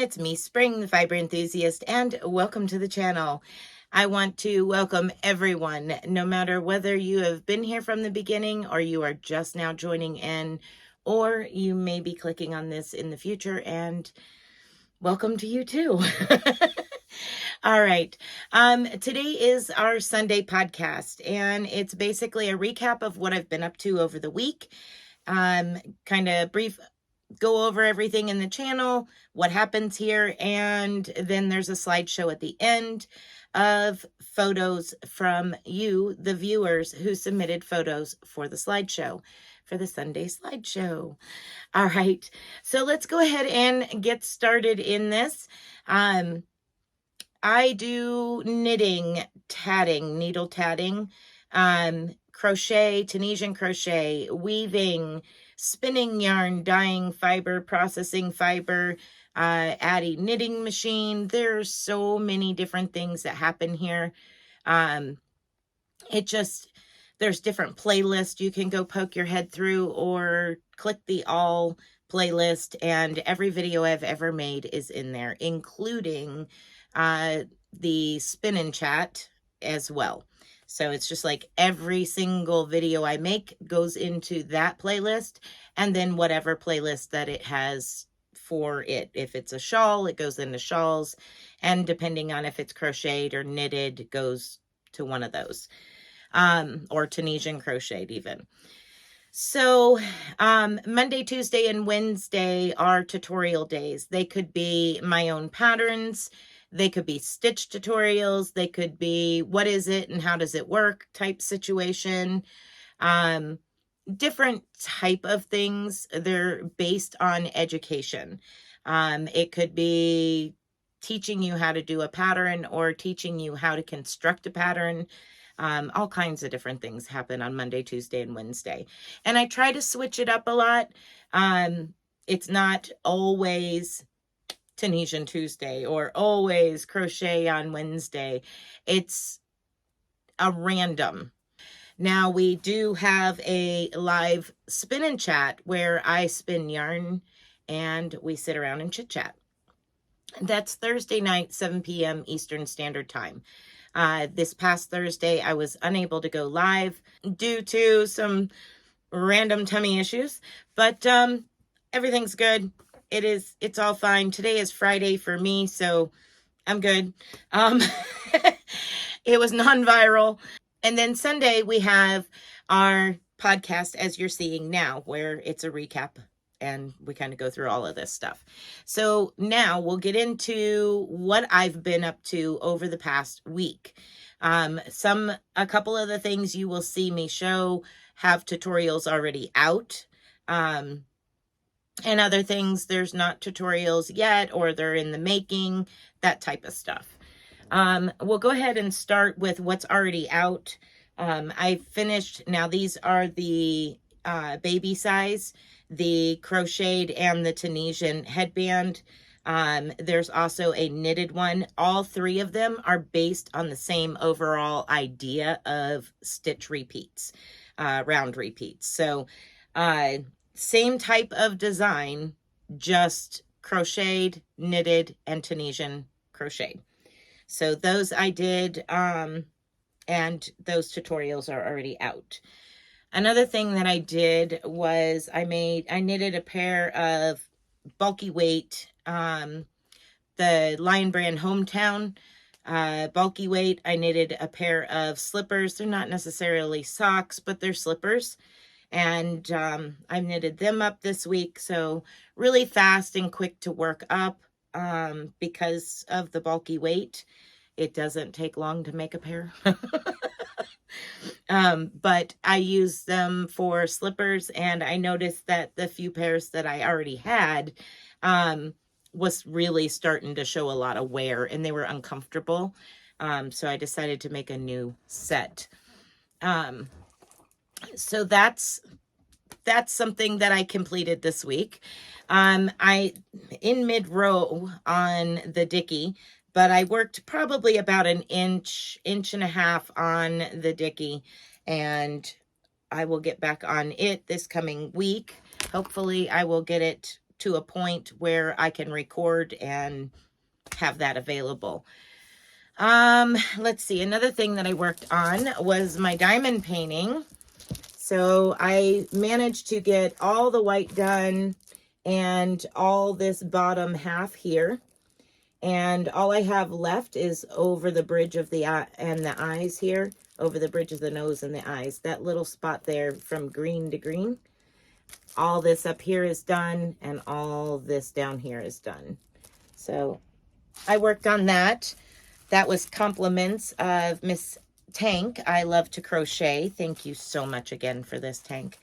it's me, Spring, the fiber enthusiast, and welcome to the channel. I want to welcome everyone, no matter whether you have been here from the beginning or you are just now joining in, or you may be clicking on this in the future, and welcome to you too. All right. Today is our Sunday podcast, and it's basically a recap of what I've been up to over the week. Kind of brief go over everything in the channel, what happens here, and then there's a slideshow at the end of photos from you, the viewers, who submitted photos for the slideshow, for the Sunday slideshow. All right, so let's go ahead and get started in this. I do knitting, tatting, needle tatting, crochet, Tunisian crochet, weaving, spinning yarn, dyeing fiber, processing fiber, adding knitting machine. There's so many different things that happen here. There's different playlists you can go poke your head through, or click the all playlist, and every video I've ever made is in there, including the spin and chat as well. So it's just like every single video I make goes into that playlist, and then whatever playlist that it has for it. If it's a shawl, it goes into shawls, and depending on if it's crocheted or knitted, it goes to one of those, or Tunisian crocheted even. So Monday, Tuesday, and Wednesday are tutorial days. They could be my own patterns. They could be stitch tutorials. They could be what is it and how does it work type situation. Different type of things. They're based on education. It could be teaching you how to do a pattern or teaching you how to construct a pattern. All kinds of different things happen on Monday, Tuesday, and Wednesday. And I try to switch it up a lot. It's not always Tunisian Tuesday or always crochet on Wednesday. It's a random. Now we do have a live spin and chat where I spin yarn and we sit around and chit chat. That's Thursday night, 7 p.m. Eastern Standard Time. This past Thursday, I was unable to go live due to some random tummy issues, but everything's good. It's all fine. Today is Friday for me, so I'm good. It was non-viral. And then Sunday, we have our podcast, as you're seeing now, where it's a recap and we kind of go through all of this stuff. So now we'll get into what I've been up to over the past week. A couple of the things you will see me show have tutorials already out. And other things, there's not tutorials yet, or they're in the making, that type of stuff. We'll go ahead and start with what's already out. I finished, now these are the baby size, the crocheted and the Tunisian headband. There's also a knitted one. All three of them are based on the same overall idea of stitch repeats, round repeats. So same type of design, just crocheted, knitted, and Tunisian crocheted. So those I did, and those tutorials are already out. Another thing that I did was I knitted a pair of bulky weight, the Lion Brand Hometown bulky weight. I knitted a pair of slippers. They're not necessarily socks, but they're slippers. And I knitted them up this week. So really fast and quick to work up because of the bulky weight. It doesn't take long to make a pair. But I use them for slippers, and I noticed that the few pairs that I already had was really starting to show a lot of wear, and they were uncomfortable. So I decided to make a new set. So that's something that I completed this week. I in mid-row on the Dickie, but I worked probably about an inch and a half on the Dickie, and I will get back on it this coming week. Hopefully I will get it to a point where I can record and have that available. Let's see. Another thing that I worked on was my diamond painting. So I managed to get all the white done and all this bottom half here. And all I have left is over the bridge of the eye and the eyes here, over the bridge of the nose and the eyes. That little spot there from green to green. All this up here is done, and all this down here is done. So I worked on that. That was compliments of Miss Tank. I love to crochet. Thank you so much again for this, Tank.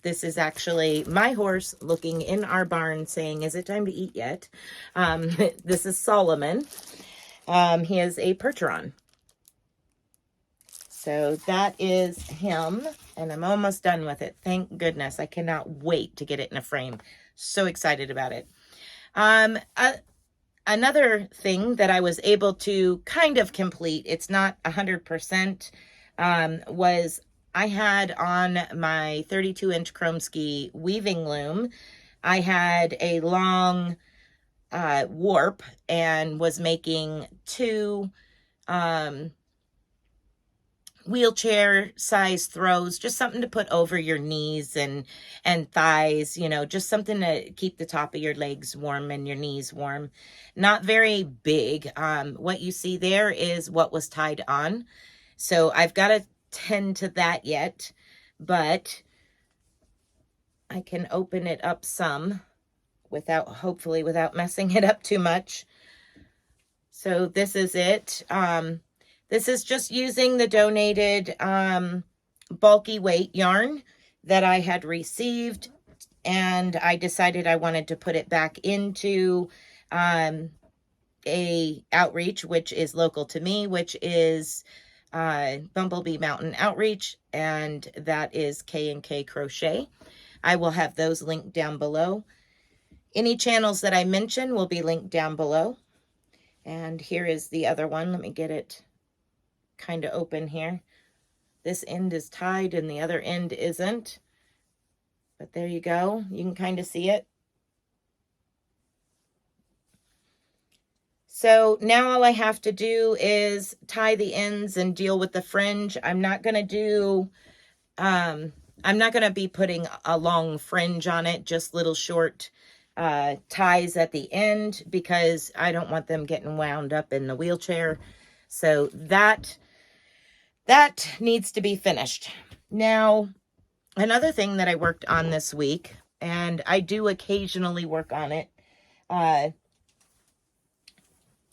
This is actually my horse looking in our barn saying, is it time to eat yet? This is Solomon. He is a Percheron. So that is him, and I'm almost done with it. Thank goodness. I cannot wait to get it in a frame. So excited about it. Another thing that I was able to kind of complete, it's not 100%, was I had on my 32-inch chrome ski weaving loom, I had a long warp and was making two wheelchair size throws, just something to put over your knees and thighs, you know, just something to keep the top of your legs warm and your knees warm. Not very big. What you see there is what was tied on. So I've got to tend to that yet, but I can open it up some hopefully without messing it up too much. So this is it. This is just using the donated bulky weight yarn that I had received, and I decided I wanted to put it back into a outreach, which is local to me, which is Bumblebee Mountain Outreach, and that is K&K Crochet. I will have those linked down below. Any channels that I mention will be linked down below. And here is the other one. Let me get it kind of open here. This end is tied and the other end isn't. But there you go. You can kind of see it. So now all I have to do is tie the ends and deal with the fringe. I'm not going to be putting a long fringe on it, just little short ties at the end, because I don't want them getting wound up in the wheelchair. So that needs to be finished. Now, another thing that I worked on this week, and I do occasionally work on it,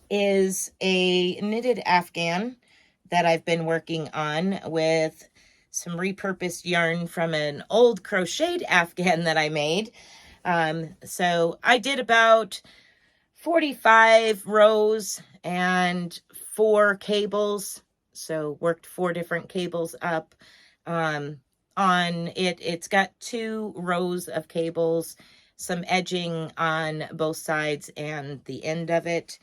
is a knitted Afghan that I've been working on with some repurposed yarn from an old crocheted Afghan that I made. So I did about 45 rows and 4 cables. So worked 4 different cables up on it. It's got 2 rows of cables, some edging on both sides and the end of it.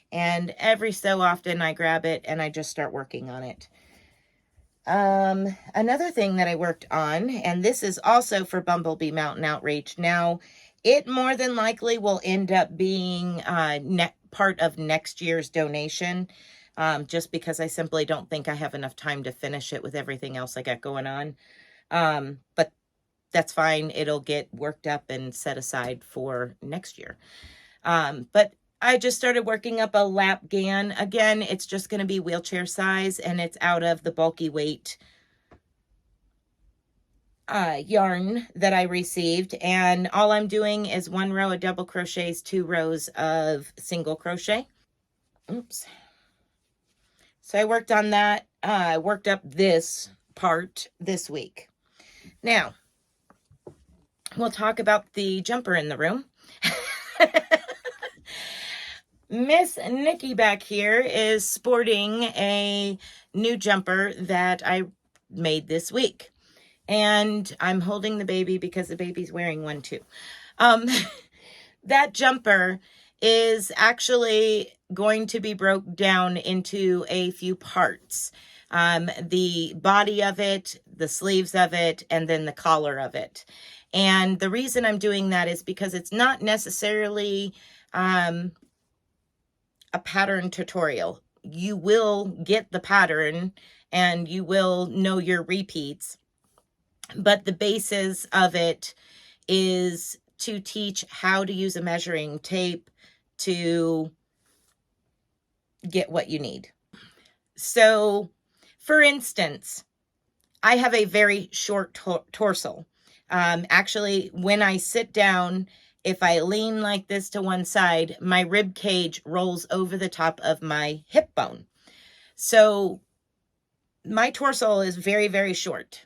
And every so often I grab it and I just start working on it. Another thing that I worked on, and this is also for Bumblebee Mountain Outreach. Now, it more than likely will end up being part of next year's donation, just because I simply don't think I have enough time to finish it with everything else I got going on. But that's fine. It'll get worked up and set aside for next year. But I just started working up a lap gan. Again, it's just going to be wheelchair size, and it's out of the bulky weight yarn that I received. And all I'm doing is 1 row of double crochets, 2 rows of single crochet. Oops. So I worked on that. I worked up this part this week. Now, we'll talk about the jumper in the room. Miss Nikki back here is sporting a new jumper that I made this week. And I'm holding the baby because the baby's wearing one too. That jumper is actually going to be broke down into a few parts. The body of it, the sleeves of it, and then the collar of it. And the reason I'm doing that is because it's not necessarily a pattern tutorial. You will get the pattern and you will know your repeats, but the basis of it is to teach how to use a measuring tape to get what you need. So, for instance, I have a very short torso. Actually, when I sit down, if I lean like this to one side, my rib cage rolls over the top of my hip bone. So my torso is very, very short.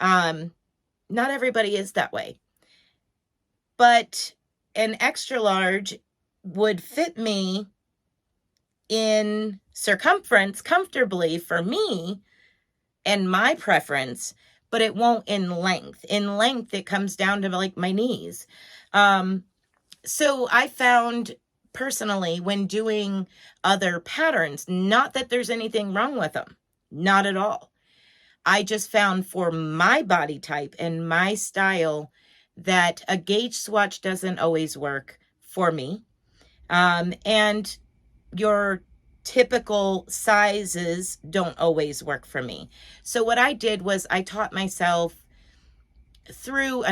Not everybody is that way, but an extra large would fit me in circumference comfortably for me and my preference, but it won't in length. In length, it comes down to like my knees. So I found personally when doing other patterns, not that there's anything wrong with them, not at all. I just found for my body type and my style that a gauge swatch doesn't always work for me. And your typical sizes don't always work for me. So what I did was I taught myself through,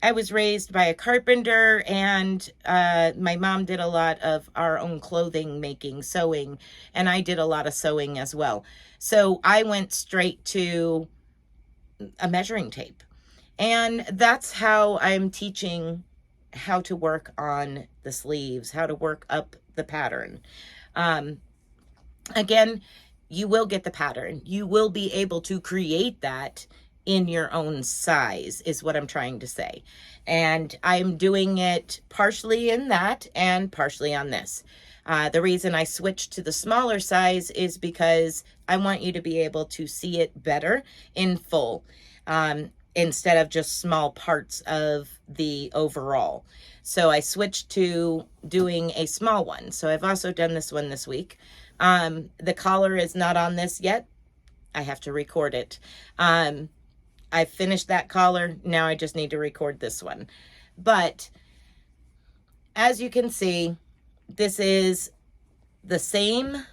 I was raised by a carpenter, and my mom did a lot of our own clothing making, sewing, and I did a lot of sewing as well. So I went straight to a measuring tape. And that's how I'm teaching how to work on the sleeves, how to work up the pattern. Again, you will get the pattern. You will be able to create that in your own size is what I'm trying to say. And I'm doing it partially in that and partially on this. The reason I switched to the smaller size is because I want you to be able to see it better in full, instead of just small parts of the overall. So I switched to doing a small one. So I've also done this one this week. The collar is not on this yet. I have to record it. I finished that collar. Now I just need to record this one. But as you can see, this is the same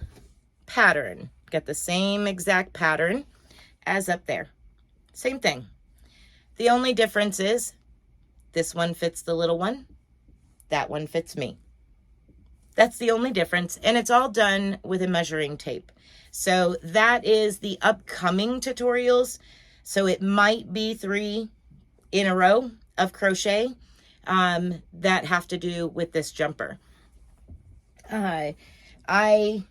pattern. Got the same exact pattern as up there. Same thing. The only difference is this one fits the little one. That one fits me. That's the only difference. And it's all done with a measuring tape. So that is the upcoming tutorials. So it might be 3 in a row of crochet that have to do with this jumper. I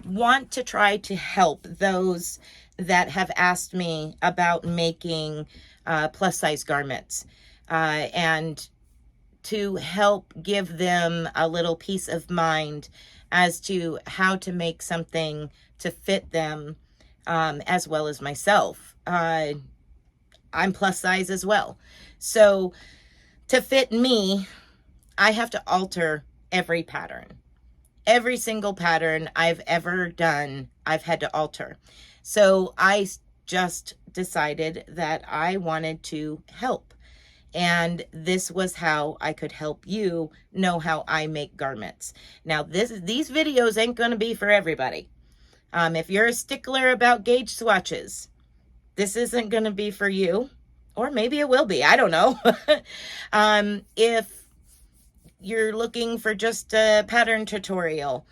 want to try to help those that have asked me about making plus size garments, and to help give them a little peace of mind as to how to make something to fit them, as well as myself. I'm plus size as well. So to fit me, I have to alter every pattern. Every single pattern I've ever done, I've had to alter. So I just decided that I wanted to help. And this was how I could help you know how I make garments. Now, these videos ain't going to be for everybody. If you're a stickler about gauge swatches, this isn't going to be for you. Or maybe it will be. I don't know. If you're looking for just a pattern tutorial,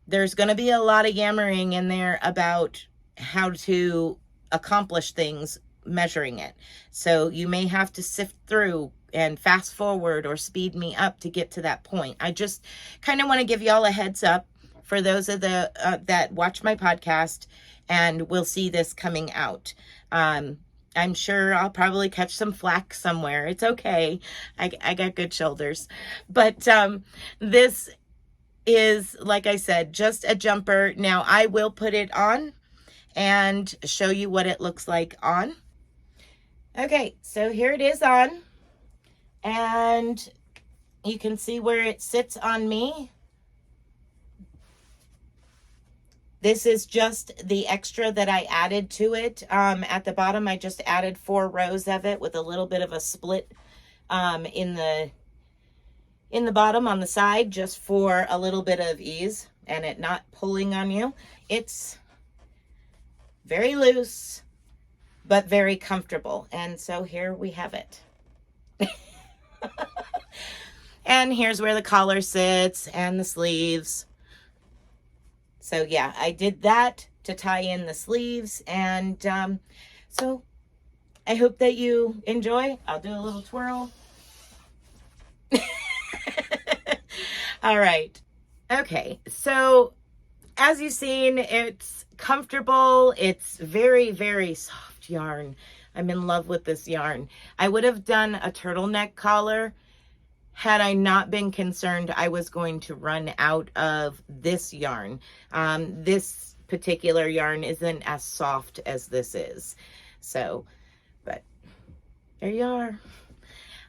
there's going to be a lot of yammering in there about how to accomplish things measuring it. So you may have to sift through and fast forward or speed me up to get to that point. I just kind of want to give y'all a heads up for those of the that watch my podcast and will see this coming out. I'm sure I'll probably catch some flack somewhere. It's okay. I got good shoulders. But this is, like I said, just a jumper. Now I will put it on and show you what it looks like on. Okay, so here it is on. And you can see where it sits on me. This is just the extra that I added to it. At the bottom, I just added 4 rows of it with a little bit of a split in the bottom on the side, just for a little bit of ease and it not pulling on you. It's very loose, but very comfortable. And so here we have it. And here's where the collar sits and the sleeves. So yeah, I did that to tie in the sleeves. And so I hope that you enjoy. I'll do a little twirl. All right. Okay. So as you've seen, it's comfortable. It's very, very soft yarn. I'm in love with this yarn. I would have done a turtleneck collar had I not been concerned I was going to run out of this yarn. This particular yarn isn't as soft as this is. So, but there you are.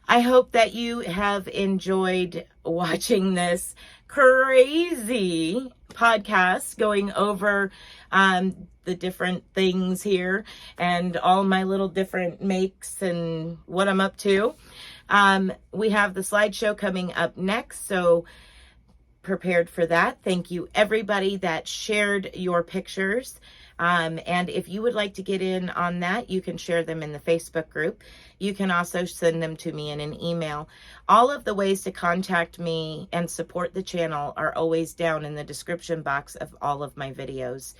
I hope that you have enjoyed watching this crazy podcast going over the different things here and all my little different makes and what I'm up to. We have the slideshow coming up next, so prepared for that. Thank you everybody that shared your pictures. And if you would like to get in on that, you can share them in the Facebook group. You can also send them to me in an email. All of the ways to contact me and support the channel are always down in the description box of all of my videos,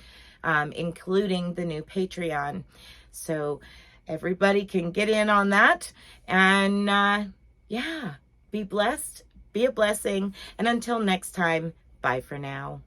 including the new Patreon. So everybody can get in on that. And yeah, be blessed, be a blessing. And until next time, bye for now.